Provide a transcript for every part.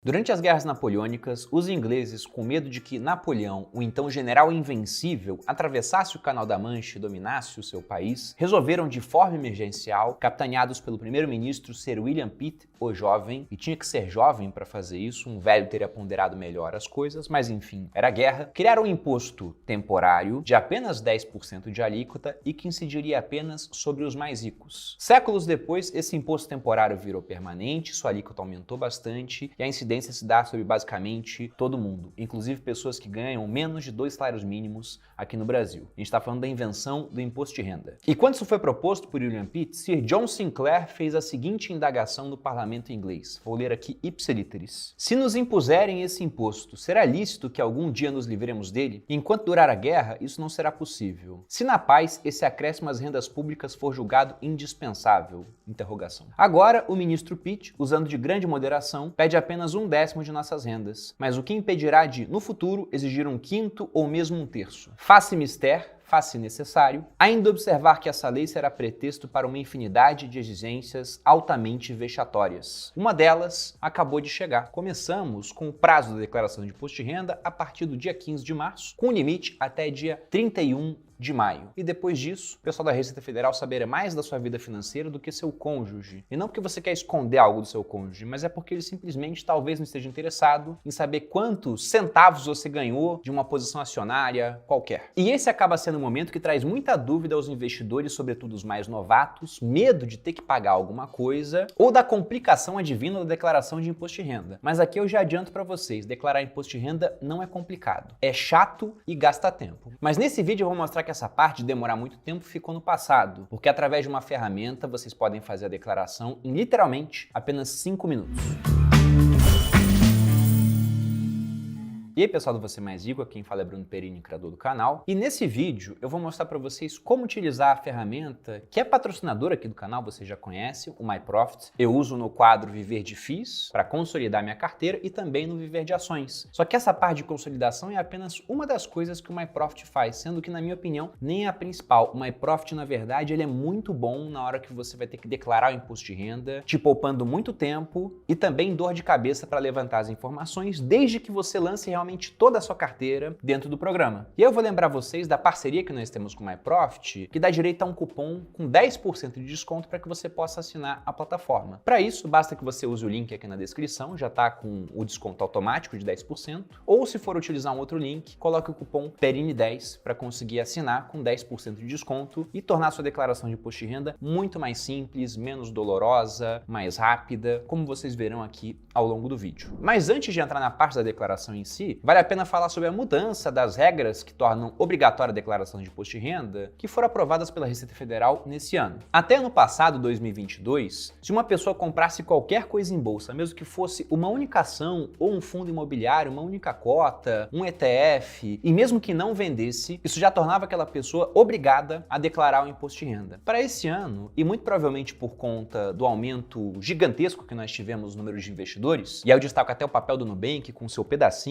Durante as guerras napoleônicas, os ingleses, com medo de que Napoleão, o então general invencível, atravessasse o Canal da Mancha e dominasse o seu país, resolveram de forma emergencial, capitaneados pelo primeiro-ministro Sir William Pitt, o jovem, e tinha que ser jovem para fazer isso, um velho teria ponderado melhor as coisas, mas enfim, era guerra, criaram um imposto temporário de apenas 10% de alíquota e que incidiria apenas sobre os mais ricos. Séculos depois, esse imposto temporário virou permanente, sua alíquota aumentou bastante e a incidência se dá sobre basicamente todo mundo, inclusive pessoas que ganham menos de 2 salários mínimos aqui no Brasil. A gente está falando da invenção do imposto de renda. E quando isso foi proposto por William Pitt, Sir John Sinclair fez a seguinte indagação no parlamento inglês. Vou ler aqui ipsiliteris. Se nos impuserem esse imposto, será lícito que algum dia nos livremos dele? Enquanto durar a guerra, isso não será possível. Se na paz esse acréscimo às rendas públicas for julgado indispensável? Interrogação. Agora, o ministro Pitt, usando de grande moderação, pede apenas 1/10 de nossas rendas, mas o que impedirá de, no futuro, exigir 1/5 ou mesmo 1/3? Faça mister, faz-se necessário, ainda observar que essa lei será pretexto para uma infinidade de exigências altamente vexatórias. Uma delas acabou de chegar. Começamos com o prazo da declaração de imposto de renda a partir do dia 15 de março, com limite até dia 31 de maio. E depois disso, o pessoal da Receita Federal saberá mais da sua vida financeira do que seu cônjuge. E não porque você quer esconder algo do seu cônjuge, mas é porque ele simplesmente talvez não esteja interessado em saber quantos centavos você ganhou de uma posição acionária qualquer. E esse acaba sendo um momento que traz muita dúvida aos investidores, sobretudo os mais novatos, medo de ter que pagar alguma coisa ou da complicação advinda da declaração de imposto de renda. Mas aqui eu já adianto para vocês, declarar imposto de renda não é complicado. É chato e gasta tempo. Mas nesse vídeo eu vou mostrar que essa parte de demorar muito tempo ficou no passado, porque através de uma ferramenta vocês podem fazer a declaração em literalmente apenas 5 minutos. E aí pessoal do Você Mais Rico, aqui quem fala é Bruno Perini, criador do canal. E nesse vídeo eu vou mostrar para vocês como utilizar a ferramenta que é patrocinadora aqui do canal, você já conhece, o MyProfit. Eu uso no quadro Viver de FIIs para consolidar minha carteira e também no Viver de Ações. Só que essa parte de consolidação é apenas uma das coisas que o MyProfit faz, sendo que na minha opinião nem é a principal. O MyProfit na verdade ele é muito bom na hora que você vai ter que declarar o imposto de renda, te poupando muito tempo e também dor de cabeça para levantar as informações, desde que você lance realmente toda a sua carteira dentro do programa. E eu vou lembrar vocês da parceria que nós temos com o MyProfit, que dá direito a um cupom com 10% de desconto para que você possa assinar a plataforma. Para isso, basta que você use o link aqui na descrição, já está com o desconto automático de 10%, ou se for utilizar um outro link, coloque o cupom PERINI10 para conseguir assinar com 10% de desconto e tornar sua declaração de imposto de renda muito mais simples, menos dolorosa, mais rápida, como vocês verão aqui ao longo do vídeo. Mas antes de entrar na parte da declaração em si, vale a pena falar sobre a mudança das regras que tornam obrigatória a declaração de imposto de renda, que foram aprovadas pela Receita Federal nesse ano. Até ano passado, 2022, se uma pessoa comprasse qualquer coisa em bolsa, mesmo que fosse uma única ação ou um fundo imobiliário, uma única cota, um ETF, e mesmo que não vendesse, isso já tornava aquela pessoa obrigada a declarar o imposto de renda. Para esse ano, e muito provavelmente por conta do aumento gigantesco que nós tivemos no número de investidores, e aí eu destaco até o papel do Nubank com seu pedacinho,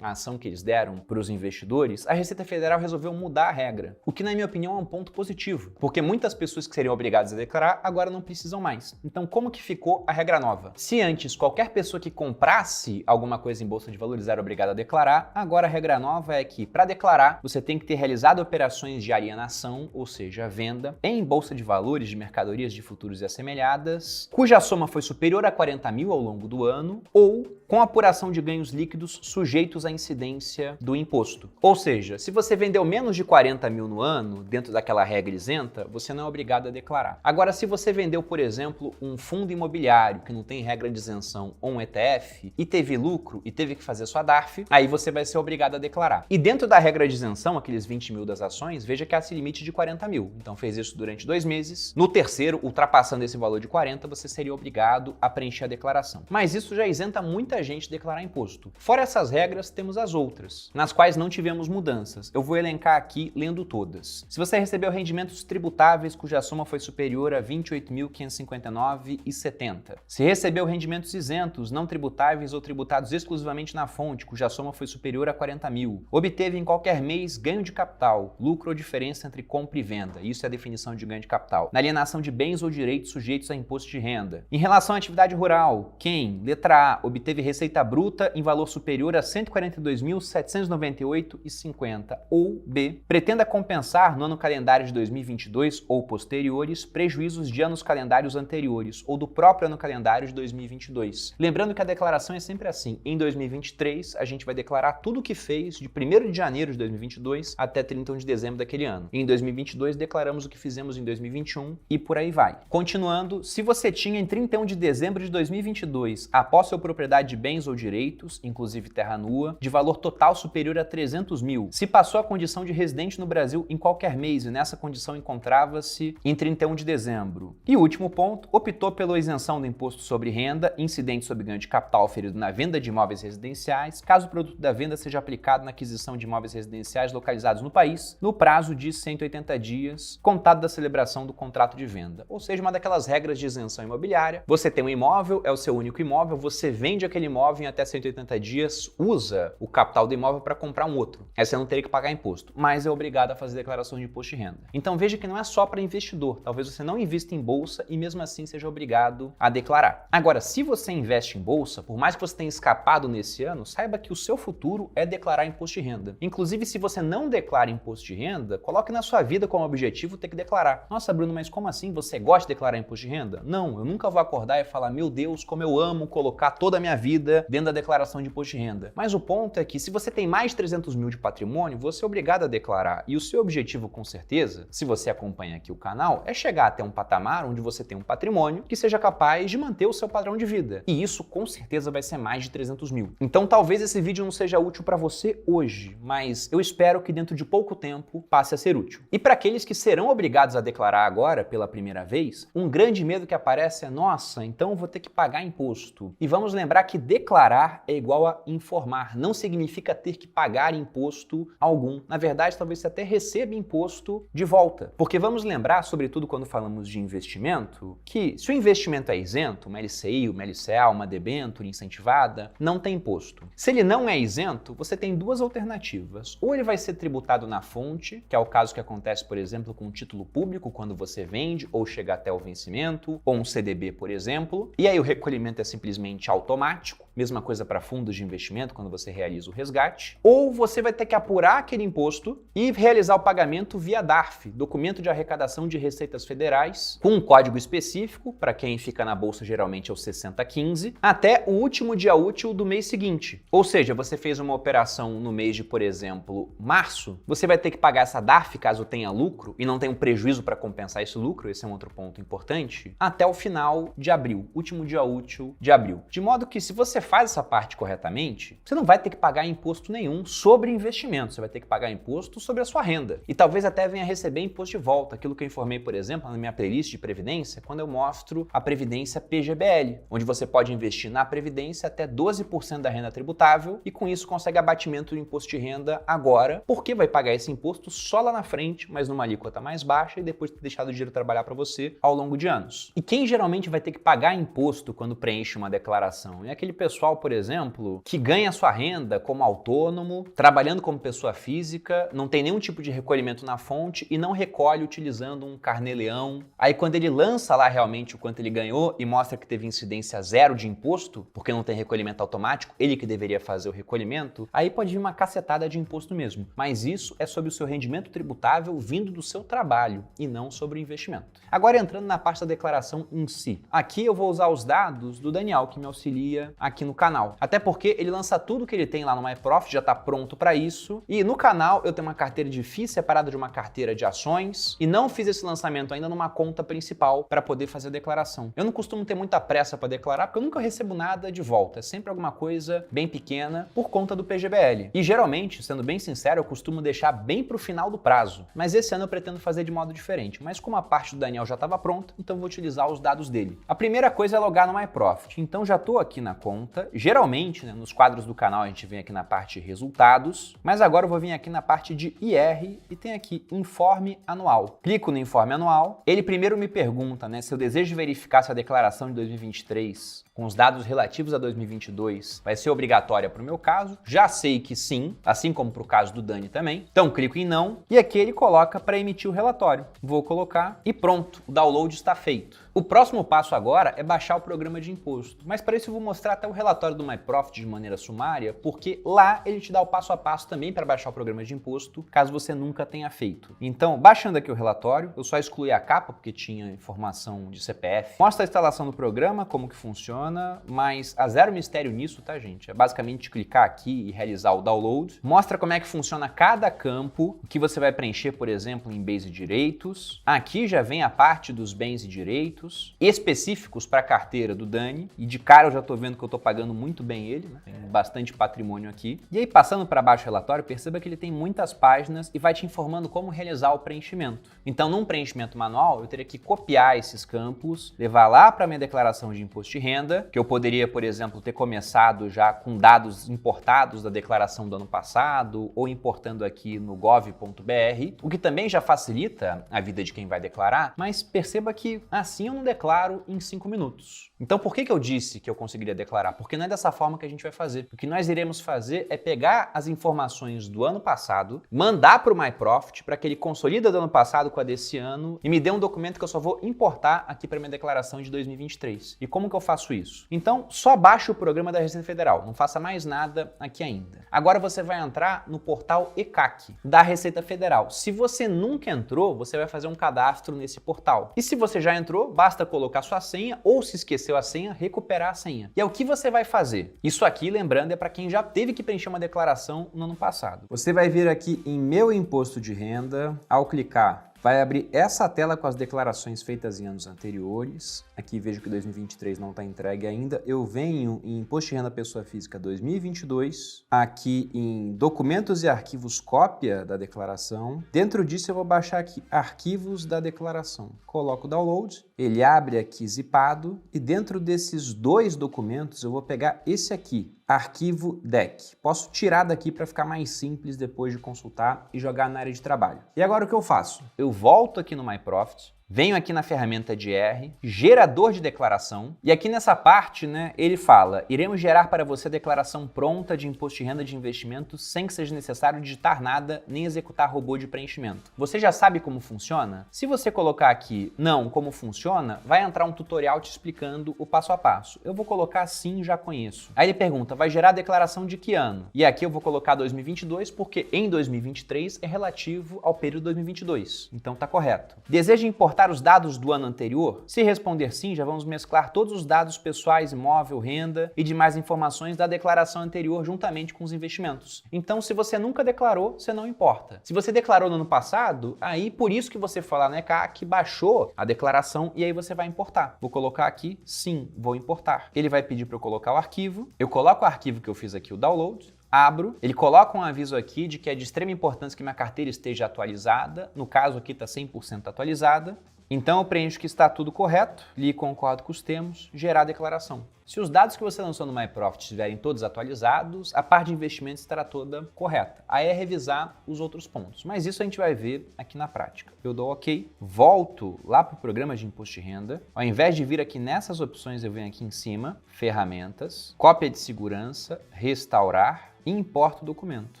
a ação que eles deram para os investidores, a Receita Federal resolveu mudar a regra, o que na minha opinião é um ponto positivo, porque muitas pessoas que seriam obrigadas a declarar agora não precisam mais. Então como que ficou a regra nova? Se antes qualquer pessoa que comprasse alguma coisa em bolsa de valores era obrigada a declarar, agora a regra nova é que para declarar você tem que ter realizado operações de alienação, ou seja, venda, em bolsa de valores de mercadorias de futuros e assemelhadas, cuja soma foi superior a 40 mil ao longo do ano, ou com apuração de ganhos líquidos sujeitos à incidência do imposto. Ou seja, se você vendeu menos de 40 mil no ano, dentro daquela regra isenta, você não é obrigado a declarar. Agora, se você vendeu, por exemplo, um fundo imobiliário que não tem regra de isenção ou um ETF e teve lucro e teve que fazer sua DARF, aí você vai ser obrigado a declarar. E dentro da regra de isenção, aqueles 20 mil das ações, veja que há esse limite de 40 mil. Então fez isso durante 2 meses. No terceiro, ultrapassando esse valor de 40, você seria obrigado a preencher a declaração. Mas isso já isenta muita gente de declarar imposto. Fora essas regras, regras, temos as outras, nas quais não tivemos mudanças. Eu vou elencar aqui lendo todas. Se você recebeu rendimentos tributáveis cuja soma foi superior a R$ 28.559,70. Se recebeu rendimentos isentos, não tributáveis ou tributados exclusivamente na fonte, cuja soma foi superior a R$ 40.000. Obteve em qualquer mês ganho de capital, lucro ou diferença entre compra e venda. Isso é a definição de ganho de capital. Na alienação de bens ou direitos sujeitos a imposto de renda. Em relação à atividade rural, quem, letra A, obteve receita bruta em valor superior a R$ 142.798,50, ou B, pretenda compensar no ano calendário de 2022 ou posteriores prejuízos de anos calendários anteriores ou do próprio ano calendário de 2022. Lembrando que a declaração é sempre assim. Em 2023, a gente vai declarar tudo o que fez de 1º de janeiro de 2022 até 31 de dezembro daquele ano. Em 2022, declaramos o que fizemos em 2021 e por aí vai. Continuando, se você tinha em 31 de dezembro de 2022 a posse ou propriedade de bens ou direitos, inclusive terra nua, de valor total superior a 300 mil, se passou a condição de residente no Brasil em qualquer mês e nessa condição encontrava-se em 31 de dezembro. E o último ponto, optou pela isenção do imposto sobre renda incidente sobre ganho de capital oferido na venda de imóveis residenciais, caso o produto da venda seja aplicado na aquisição de imóveis residenciais localizados no país, no prazo de 180 dias, contado da celebração do contrato de venda. Ou seja, uma daquelas regras de isenção imobiliária. Você tem um imóvel, é o seu único imóvel, você vende aquele imóvel em até 180 dias, usa o capital do imóvel para comprar um outro. Aí você não teria que pagar imposto, mas é obrigado a fazer declaração de imposto de renda. Então veja que não é só para investidor. Talvez você não invista em bolsa e mesmo assim seja obrigado a declarar. Agora, se você investe em bolsa, por mais que você tenha escapado nesse ano, saiba que o seu futuro é declarar imposto de renda. Inclusive, se você não declara imposto de renda, coloque na sua vida como objetivo ter que declarar. Nossa, Bruno, mas como assim? Você gosta de declarar imposto de renda? Não, eu nunca vou acordar e falar, meu Deus, como eu amo colocar toda a minha vida dentro da declaração de imposto de renda. Mas o ponto é que se você tem mais de 300 mil de patrimônio, você é obrigado a declarar. E o seu objetivo, com certeza, se você acompanha aqui o canal, é chegar até um patamar onde você tem um patrimônio que seja capaz de manter o seu padrão de vida. E isso, com certeza, vai ser mais de 300 mil. Então, talvez esse vídeo não seja útil para você hoje, mas eu espero que dentro de pouco tempo passe a ser útil. E para aqueles que serão obrigados a declarar agora, pela primeira vez, um grande medo que aparece é, nossa, então eu vou ter que pagar imposto. E vamos lembrar que declarar é igual a informar, não significa ter que pagar imposto algum. Na verdade, talvez você até receba imposto de volta. Porque vamos lembrar, sobretudo quando falamos de investimento, que se o investimento é isento, uma LCI, uma LCA, uma debênture incentivada, não tem imposto. Se ele não é isento, você tem duas alternativas. Ou ele vai ser tributado na fonte, que é o caso que acontece, por exemplo, com um título público, quando você vende ou chega até o vencimento, ou um CDB, por exemplo, e aí o recolhimento é simplesmente automático. Mesma coisa para fundos de investimento, quando você realiza o resgate. Ou você vai ter que apurar aquele imposto e realizar o pagamento via DARF, Documento de Arrecadação de Receitas Federais, com um código específico, para quem fica na bolsa geralmente é o 6015, até o último dia útil do mês seguinte. Ou seja, você fez uma operação no mês de, por exemplo, março, você vai ter que pagar essa DARF caso tenha lucro e não tenha um prejuízo para compensar esse lucro, esse é um outro ponto importante, até o final de abril, último dia útil de abril. De modo que se você faz essa parte corretamente, você não vai ter que pagar imposto nenhum sobre investimento, você vai ter que pagar imposto sobre a sua renda. E talvez até venha receber imposto de volta, aquilo que eu informei, por exemplo, na minha playlist de Previdência, quando eu mostro a Previdência PGBL, onde você pode investir na Previdência até 12% da renda tributável e com isso consegue abatimento do imposto de renda agora, porque vai pagar esse imposto só lá na frente, mas numa alíquota mais baixa e depois de ter deixado o dinheiro trabalhar para você ao longo de anos. E quem geralmente vai ter que pagar imposto quando preenche uma declaração? É aquele pessoal, por exemplo, que ganha sua renda como autônomo, trabalhando como pessoa física, não tem nenhum tipo de recolhimento na fonte e não recolhe utilizando um carnê-leão. Aí quando ele lança lá realmente o quanto ele ganhou e mostra que teve incidência zero de imposto, porque não tem recolhimento automático, ele que deveria fazer o recolhimento, aí pode vir uma cacetada de imposto mesmo. Mas isso é sobre o seu rendimento tributável vindo do seu trabalho e não sobre o investimento. Agora entrando na parte da declaração em si. Aqui eu vou usar os dados do Daniel, que me auxilia aqui no canal. Até porque ele lança tudo que ele tem lá no MyProfit, já está pronto para isso. E no canal eu tenho uma carteira de FIIs separada de uma carteira de ações e não fiz esse lançamento ainda numa conta principal para poder fazer a declaração. Eu não costumo ter muita pressa para declarar porque eu nunca recebo nada de volta. É sempre alguma coisa bem pequena por conta do PGBL. E geralmente, sendo bem sincero, eu costumo deixar bem para o final do prazo. Mas esse ano eu pretendo fazer de modo diferente. Mas como a parte do Daniel já estava pronta, então eu vou utilizar os dados dele. A primeira coisa é logar no MyProfit. Então já estou aqui na conta. conta. Geralmente, né, nos quadros do canal a gente vem aqui na parte de resultados, mas agora eu vou vir aqui na parte de IR e tem aqui informe anual. Clico no informe anual, ele primeiro me pergunta, né, se eu desejo verificar se a declaração de 2023 com os dados relativos a 2022 vai ser obrigatória para o meu caso. Já sei que sim, assim como para o caso do Dani também. Então clico em não e aqui ele coloca para emitir o relatório. Vou colocar e pronto, o download está feito. O próximo passo agora é baixar o programa de imposto, mas para isso eu vou mostrar até o relatório do MyProfit de maneira sumária, porque lá ele te dá o passo a passo também para baixar o programa de imposto, caso você nunca tenha feito. Então, baixando aqui o relatório, eu só excluí a capa porque tinha informação de CPF. Mostra a instalação do programa, como que funciona, mas há zero mistério nisso, tá, gente? É basicamente clicar aqui e realizar o download. Mostra como é que funciona cada campo, o que você vai preencher, por exemplo, em bens e direitos. Aqui já vem a parte dos bens e direitos específicos para a carteira do Dani, e de cara eu já estou vendo que eu estou pagando muito bem ele, né? Tem bastante patrimônio aqui. E aí, passando para baixo o relatório, perceba que ele tem muitas páginas e vai te informando como realizar o preenchimento. Então, num preenchimento manual, eu teria que copiar esses campos, levar lá para minha declaração de imposto de renda, que eu poderia, por exemplo, ter começado já com dados importados da declaração do ano passado, ou importando aqui no gov.br, o que também já facilita a vida de quem vai declarar, mas perceba que assim eu não declaro em 5 minutos. Então por que eu disse que eu conseguiria declarar? Porque não é dessa forma que a gente vai fazer. O que nós iremos fazer é pegar as informações do ano passado, mandar para o MyProfit para que ele consolida do ano passado com a desse ano e me dê um documento que eu só vou importar aqui para minha declaração de 2023. E como que eu faço isso? Então só baixe o programa da Receita Federal, não faça mais nada aqui ainda. Agora você vai entrar no portal ECAC da Receita Federal. Se você nunca entrou, você vai fazer um cadastro nesse portal. E se você já entrou, basta colocar sua senha ou, se esqueceu a senha, recuperar a senha. E é o que você vai fazer. Isso aqui, lembrando, é para quem já teve que preencher uma declaração no ano passado. Você vai vir aqui em Meu Imposto de Renda, ao clicar, vai abrir essa tela com as declarações feitas em anos anteriores. Aqui vejo que 2023 não está entregue ainda. Eu venho em Imposto de Renda Pessoa Física 2022. Aqui em Documentos e Arquivos, cópia da declaração. Dentro disso eu vou baixar aqui Arquivos da Declaração. Coloco o Download. Ele abre aqui zipado. E dentro desses dois documentos eu vou pegar esse aqui, Arquivo DEC. Posso tirar daqui para ficar mais simples depois de consultar e jogar na área de trabalho. E agora o que eu faço? Eu volto aqui no MyProfit, venho aqui na ferramenta de R, gerador de declaração, e aqui nessa parte, né, ele fala: iremos gerar para você a declaração pronta de imposto de renda de investimento sem que seja necessário digitar nada nem executar robô de preenchimento. Você já sabe como funciona? Se você colocar aqui não como funciona, vai entrar um tutorial te explicando o passo a passo. Eu vou colocar sim, já conheço. Aí ele pergunta: vai gerar a declaração de que ano? E aqui eu vou colocar 2022 porque em 2023 é relativo ao período 2022. Então tá correto. Deseja importar os dados do ano anterior? Se responder sim, já vamos mesclar todos os dados pessoais, imóvel, renda e demais informações da declaração anterior juntamente com os investimentos. Então, se você nunca declarou, você não importa. Se você declarou no ano passado, aí por isso que você foi lá no ECAC, baixou a declaração e aí você vai importar. Vou colocar aqui, sim, vou importar. Ele vai pedir para eu colocar o arquivo. Eu coloco o arquivo que eu fiz aqui, o download. Abro, ele coloca um aviso aqui de que é de extrema importância que minha carteira esteja atualizada. No caso aqui está 100% atualizada. Então eu preencho que está tudo correto, li concordo com os termos, gerar a declaração. Se os dados que você lançou no MyProfit estiverem todos atualizados, a parte de investimentos estará toda correta. Aí é revisar os outros pontos, mas isso a gente vai ver aqui na prática. Eu dou OK, volto lá para o programa de imposto de renda. Ao invés de vir aqui nessas opções, eu venho aqui em cima, ferramentas, cópia de segurança, restaurar, e importo o documento.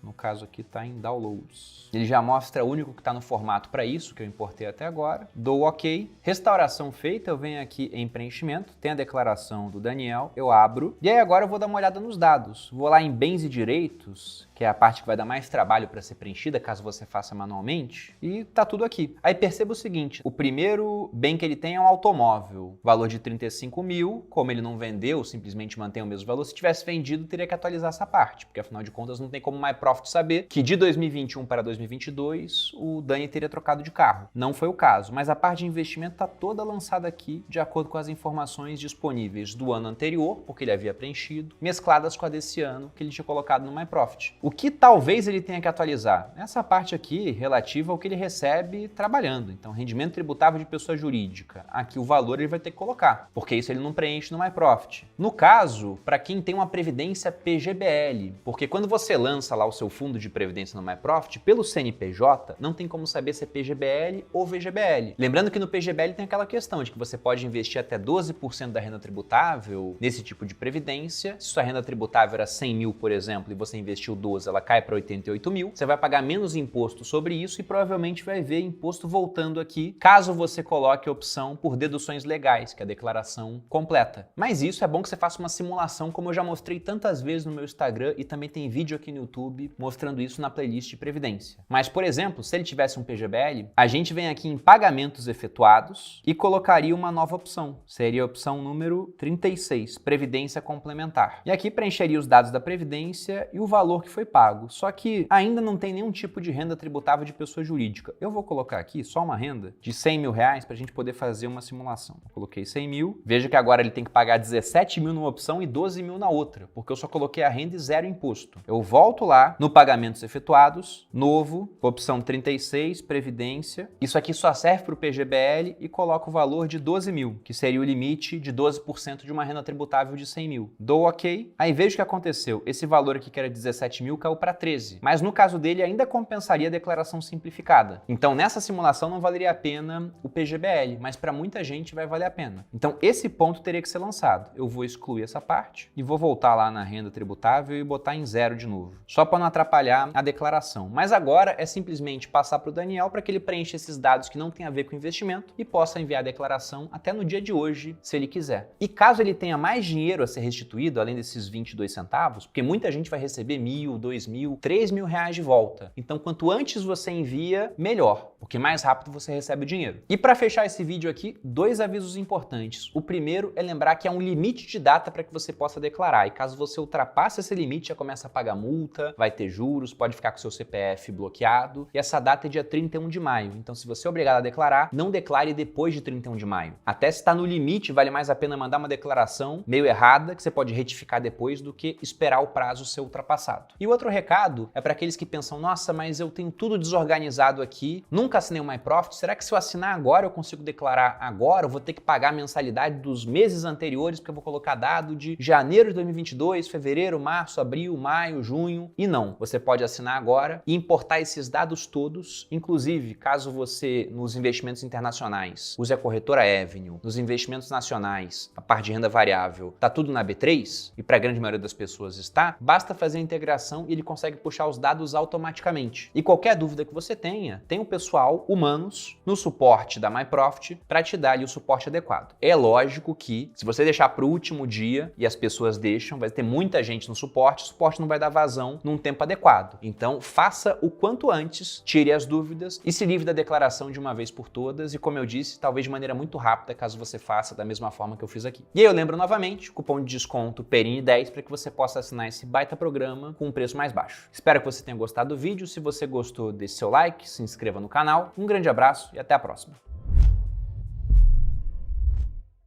No caso aqui está em Downloads. Ele já mostra o único que está no formato para isso, que eu importei até agora. Dou OK. Restauração feita, eu venho aqui em preenchimento, tem a declaração do Daniel, eu abro. E aí agora eu vou dar uma olhada nos dados. Vou lá em bens e direitos, que é a parte que vai dar mais trabalho para ser preenchida, caso você faça manualmente, e tá tudo aqui. Aí perceba o seguinte, o primeiro bem que ele tem é um automóvel, valor de 35 mil, como ele não vendeu, simplesmente mantém o mesmo valor, se tivesse vendido, teria que atualizar essa parte, porque afinal de contas não tem como o MyProfit saber que de 2021 para 2022 o Dani teria trocado de carro. Não foi o caso, mas a parte de investimento está toda lançada aqui de acordo com as informações disponíveis do ano anterior, porque ele havia preenchido, mescladas com a desse ano que ele tinha colocado no MyProfit. O que talvez ele tenha que atualizar? Essa parte aqui relativa ao que ele recebe trabalhando. Então, rendimento tributável de pessoa jurídica. Aqui o valor ele vai ter que colocar, porque isso ele não preenche no MyProfit. No caso, para quem tem uma previdência PGBL, porque quando você lança lá o seu fundo de previdência no MyProfit, pelo CNPJ, não tem como saber se é PGBL ou VGBL. Lembrando que no PGBL tem aquela questão de que você pode investir até 12% da renda tributável nesse tipo de previdência. Se sua renda tributável era 100 mil, por exemplo, e você investiu 12, ela cai para 88 mil, você vai pagar menos imposto sobre isso e provavelmente vai ver imposto voltando aqui, caso você coloque a opção por deduções legais, que é a declaração completa. Mas isso é bom que você faça uma simulação, como eu já mostrei tantas vezes no meu Instagram e também tem vídeo aqui no YouTube mostrando isso na playlist de previdência. Mas, por exemplo, se ele tivesse um PGBL, a gente vem aqui em pagamentos efetuados e colocaria uma nova opção. Seria a opção número 36, previdência complementar. E aqui preencheria os dados da previdência e o valor que foi pago. Só que ainda não tem nenhum tipo de renda tributável de pessoa jurídica. Eu vou colocar aqui só uma renda de 100 mil reais para a gente poder fazer uma simulação. Eu coloquei 100 mil. Veja que agora ele tem que pagar 17 mil numa opção e 12 mil na outra, porque eu só coloquei a renda e zero imposto. Eu volto lá no pagamentos efetuados, novo, opção 36, previdência. Isso aqui só serve para o PGBL e coloco o valor de 12 mil, que seria o limite de 12% de uma renda tributável de 100 mil. Dou OK. Aí vejo o que aconteceu. Esse valor aqui que era 17 mil caiu para 13. Mas no caso dele ainda compensaria a declaração simplificada. Então nessa simulação não valeria a pena o PGBL, mas para muita gente vai valer a pena. Então esse ponto teria que ser lançado. Eu vou excluir essa parte e vou voltar lá na renda tributável e botar em zero de novo, só para não atrapalhar a declaração. Mas agora é simplesmente passar para o Daniel para que ele preencha esses dados que não tem a ver com investimento e possa enviar a declaração até no dia de hoje, se ele quiser. E caso ele tenha mais dinheiro a ser restituído, além desses 22 centavos, porque muita gente vai receber 1.000, 2.000, 3.000 reais de volta. Então, quanto antes você envia, melhor, porque mais rápido você recebe o dinheiro. E para fechar esse vídeo aqui, dois avisos importantes. O primeiro é lembrar que há um limite de data para que você possa declarar. E caso você ultrapasse esse limite, já começa a pagar multa, vai ter juros, pode ficar com seu CPF bloqueado. E essa data é dia 31 de maio. Então, se você é obrigado a declarar, não declare depois de 31 de maio. Até se está no limite, vale mais a pena mandar uma declaração meio errada, que você pode retificar depois, do que esperar o prazo ser ultrapassado. E o outro recado é para aqueles que pensam, nossa, mas eu tenho tudo desorganizado aqui, nunca assinei o MyProfit, será que se eu assinar agora eu consigo declarar agora? Eu vou ter que pagar a mensalidade dos meses anteriores, porque eu vou colocar dado de janeiro de 2022, fevereiro, março, abril, maio, junho. E não, você pode assinar agora e importar esses dados todos, inclusive caso você, nos investimentos internacionais, use a corretora Avenue, nos investimentos nacionais, a parte de renda variável, tá tudo na B3, e para a grande maioria das pessoas está, basta fazer a integração e ele consegue puxar os dados automaticamente. E qualquer dúvida que você tenha, tem o pessoal humanos no suporte da MyProfit para te dar ali o suporte adequado. É lógico que se você deixar para o último dia e as pessoas deixam, vai ter muita gente no suporte, o suporte não vai dar vazão num tempo adequado. Então faça o quanto antes, tire as dúvidas e se livre da declaração de uma vez por todas e, como eu disse, talvez de maneira muito rápida, caso você faça da mesma forma que eu fiz aqui. E aí eu lembro novamente, cupom de desconto PERINI10 para que você possa assinar esse baita programa com um preço mais baixo. Espero que você tenha gostado do vídeo. Se você gostou, deixe seu like, se inscreva no canal. Um grande abraço e até a próxima.